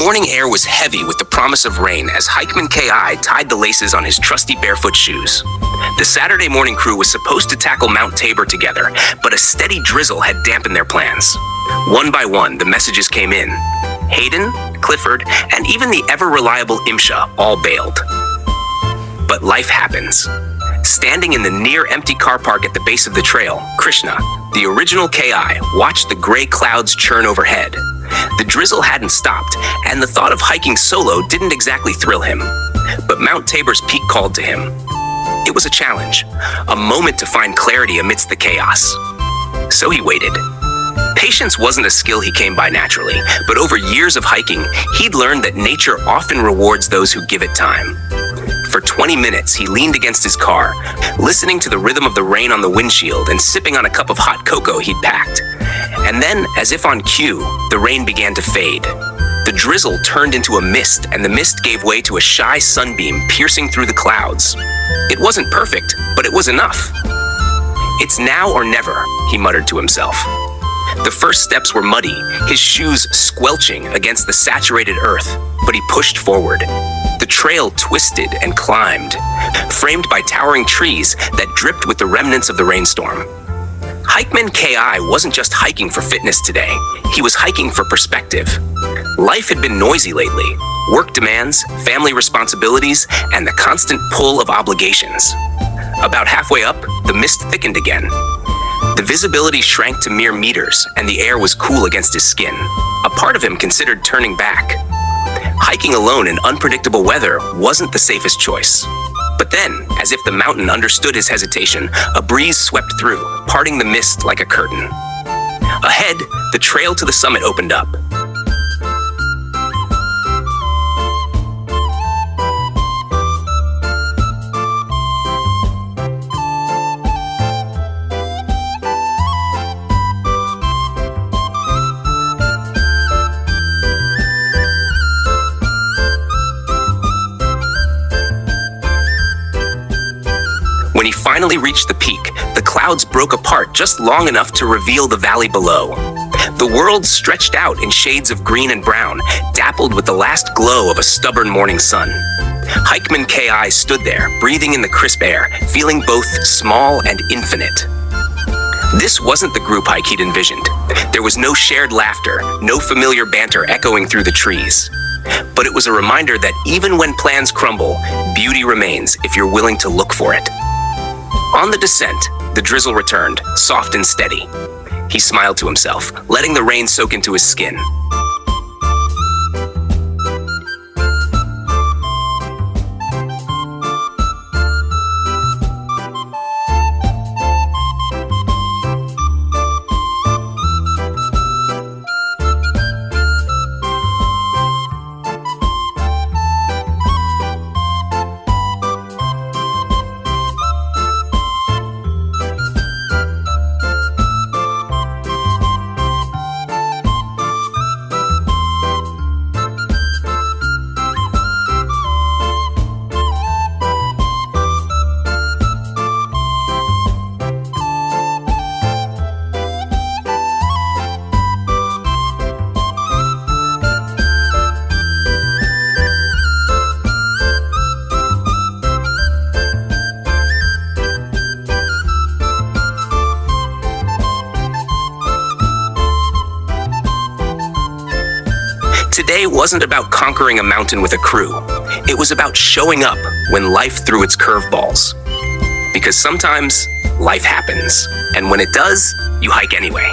morning air was heavy with the promise of rain as HikemanKI tied the laces on his trusty barefoot shoes. The Saturday morning crew was supposed to tackle Mount Tabor together, but a steady drizzle had dampened their plans. One by one, the messages came in. Hayden, Clifford, and even the ever-reliable Imsha all bailed. But life happens. Standing in the near-empty car park at the base of the trail, Krishna, the original KI, watched the gray clouds churn overhead. The drizzle hadn't stopped, and the thought of hiking solo didn't exactly thrill him. But Mount Tabor's peak called to him. It was a challenge, a moment to find clarity amidst the chaos. So he waited. Patience wasn't a skill he came by naturally, but over years of hiking, he'd learned that nature often rewards those who give it time. For 20 minutes, he leaned against his car, listening to the rhythm of the rain on the windshield and sipping on a cup of hot cocoa he'd packed. And then, as if on cue, the rain began to fade. The drizzle turned into a mist, and the mist gave way to a shy sunbeam piercing through the clouds. It wasn't perfect, but it was enough. "It's now or never," he muttered to himself. The first steps were muddy, his shoes squelching against the saturated earth, but he pushed forward. The trail twisted and climbed, framed by towering trees that dripped with the remnants of the rainstorm. HikemanKI wasn't just hiking for fitness today, he was hiking for perspective. Life had been noisy lately. Work demands, family responsibilities, and the constant pull of obligations. About halfway up, the mist thickened again. The visibility shrank to mere meters, and the air was cool against his skin. A part of him considered turning back. Hiking alone in unpredictable weather wasn't the safest choice. But then, as if the mountain understood his hesitation, a breeze swept through, parting the mist like a curtain. Ahead, the trail to the summit opened up. When he finally reached the peak, the clouds broke apart just long enough to reveal the valley below. The world stretched out in shades of green and brown, dappled with the last glow of a stubborn morning sun. HikemanKI stood there, breathing in the crisp air, feeling both small and infinite. This wasn't the group hike he'd envisioned. There was no shared laughter, no familiar banter echoing through the trees. But it was a reminder that even when plans crumble, beauty remains if you're willing to look for it. On the descent, the drizzle returned, soft and steady. He smiled to himself, letting the rain soak into his skin. Today wasn't about conquering a mountain with a crew. It was about showing up when life threw its curveballs. Because sometimes life happens, and when it does, you hike anyway.